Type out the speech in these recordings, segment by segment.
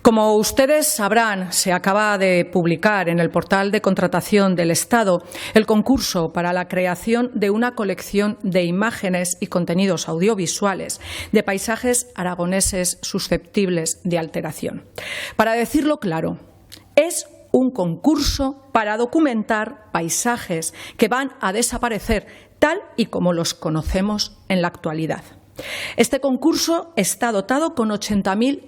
Como ustedes sabrán, se acaba de publicar en el portal de contratación del Estado el concurso para la creación de una colección de imágenes y contenidos audiovisuales de paisajes aragoneses susceptibles de alteración. Para decirlo claro, es un concurso para documentar paisajes que van a desaparecer tal y como los conocemos en la actualidad. Este concurso está dotado con 80.000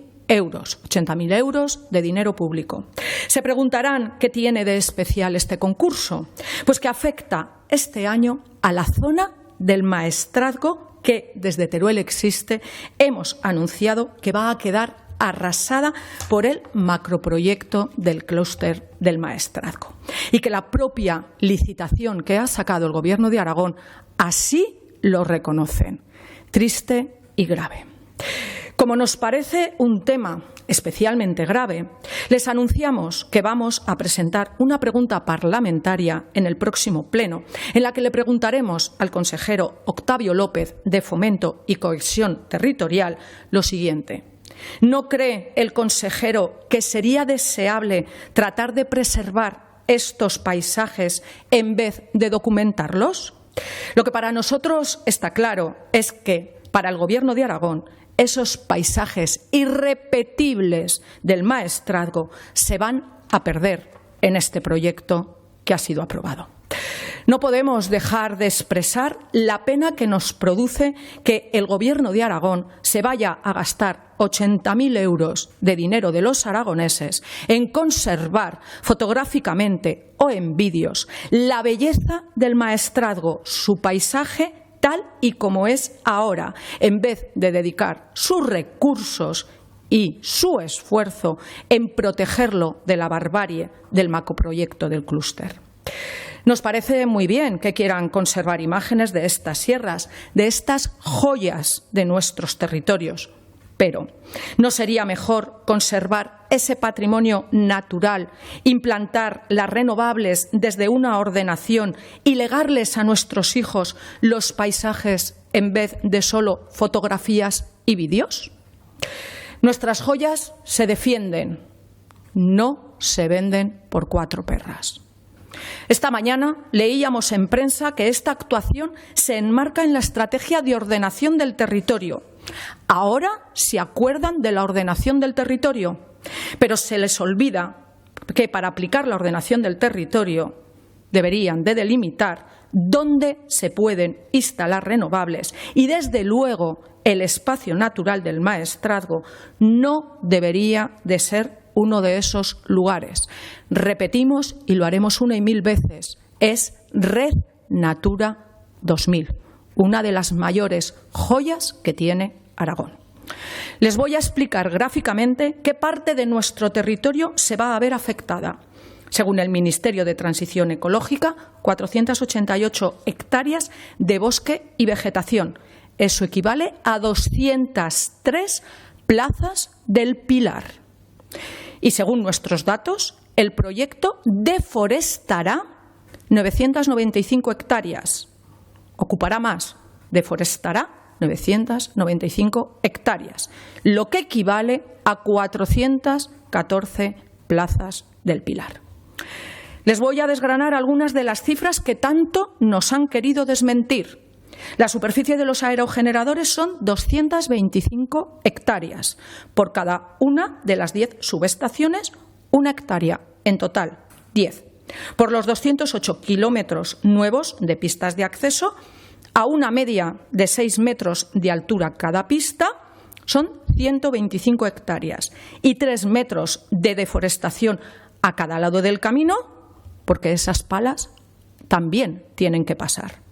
euros de dinero público. Se preguntarán qué tiene de especial este concurso. Pues que afecta este año a la zona del Maestrazgo que desde Teruel existe. Hemos anunciado que va a quedar arrasada por el macroproyecto del clúster del Maestrazgo y que la propia licitación que ha sacado el Gobierno de Aragón así lo reconocen. Triste y grave. Como nos parece un tema especialmente grave, les anunciamos que vamos a presentar una pregunta parlamentaria en el próximo pleno, en la que le preguntaremos al consejero Octavio López de Fomento y Cohesión Territorial lo siguiente. ¿No cree el consejero que sería deseable tratar de preservar estos paisajes en vez de documentarlos? Lo que para nosotros está claro es que para el Gobierno de Aragón esos paisajes irrepetibles del Maestrazgo se van a perder en este proyecto que ha sido aprobado. No podemos dejar de expresar la pena que nos produce que el Gobierno de Aragón se vaya a gastar 80.000 euros de dinero de los aragoneses en conservar fotográficamente o en vídeos la belleza del Maestrazgo, su paisaje tal y como es ahora, en vez de dedicar sus recursos y su esfuerzo en protegerlo de la barbarie del macroproyecto del clúster. Nos parece muy bien que quieran conservar imágenes de estas sierras, de estas joyas de nuestros territorios, pero ¿no sería mejor conservar ese patrimonio natural, implantar las renovables desde una ordenación y legarles a nuestros hijos los paisajes en vez de solo fotografías y vídeos? Nuestras joyas se defienden, no se venden por 4 perras. Esta mañana leíamos en prensa que esta actuación se enmarca en la estrategia de ordenación del territorio. Ahora se acuerdan de la ordenación del territorio, pero se les olvida que para aplicar la ordenación del territorio deberían de delimitar dónde se pueden instalar renovables y, desde luego, el espacio natural del Maestrazgo no debería de ser uno de esos lugares. Repetimos y lo haremos 1 y 1000 veces, es Red Natura 2000, una de las mayores joyas que tiene Aragón. Les voy a explicar gráficamente qué parte de nuestro territorio se va a ver afectada. Según el Ministerio de Transición Ecológica, 488 hectáreas de bosque y vegetación. Eso equivale a 203 plazas del Pilar. Y según nuestros datos, el proyecto deforestará 995 hectáreas. Ocupará más, deforestará 995 hectáreas, lo que equivale a 414 plazas del Pilar. Les voy a desgranar algunas de las cifras que tanto nos han querido desmentir. La superficie de los aerogeneradores son 225 hectáreas. Por cada una de las 10 subestaciones, 1 hectárea. En total, 10. Por los 208 kilómetros nuevos de pistas de acceso, a una media de 6 metros de altura cada pista, son 125 hectáreas. Y 3 metros de deforestación a cada lado del camino, porque esas palas también tienen que pasar.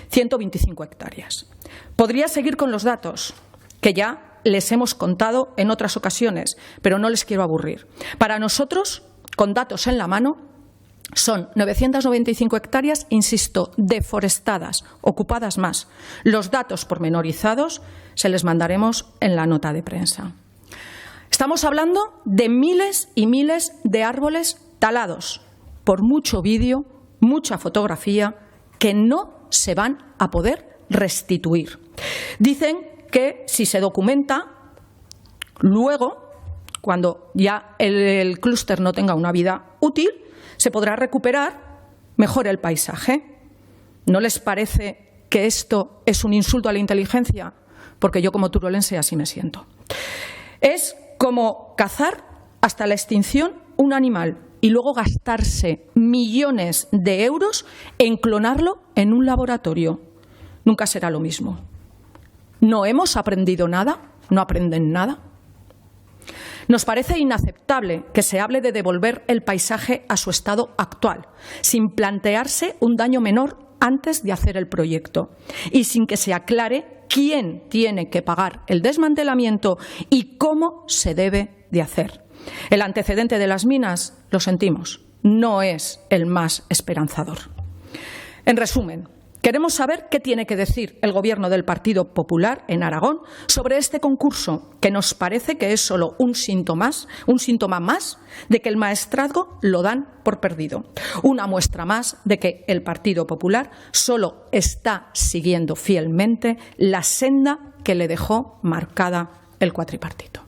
125 hectáreas. Podría seguir con los datos, que ya les hemos contado en otras ocasiones, pero no les quiero aburrir. Para nosotros, con datos en la mano, son 995 hectáreas, insisto, deforestadas, ocupadas más. Los datos pormenorizados se les mandaremos en la nota de prensa. Estamos hablando de miles y miles de árboles talados, por mucho vídeo, mucha fotografía, que no se van a poder restituir. Dicen que si se documenta, luego, cuando ya el clúster no tenga una vida útil, se podrá recuperar mejor el paisaje. ¿No les parece que esto es un insulto a la inteligencia? Porque yo como turolense así me siento. Es como cazar hasta la extinción un animal y luego gastarse millones de euros en clonarlo en un laboratorio. Nunca será lo mismo. ¿No hemos aprendido nada? ¿No aprenden nada? Nos parece inaceptable que se hable de devolver el paisaje a su estado actual, sin plantearse un daño menor antes de hacer el proyecto y sin que se aclare quién tiene que pagar el desmantelamiento y cómo se debe de hacer. El antecedente de las minas, lo sentimos, no es el más esperanzador. En resumen, queremos saber qué tiene que decir el Gobierno del Partido Popular en Aragón sobre este concurso, que nos parece que es solo un síntoma más de que el maestrazgo lo dan por perdido. Una muestra más de que el Partido Popular solo está siguiendo fielmente la senda que le dejó marcada el cuatripartito.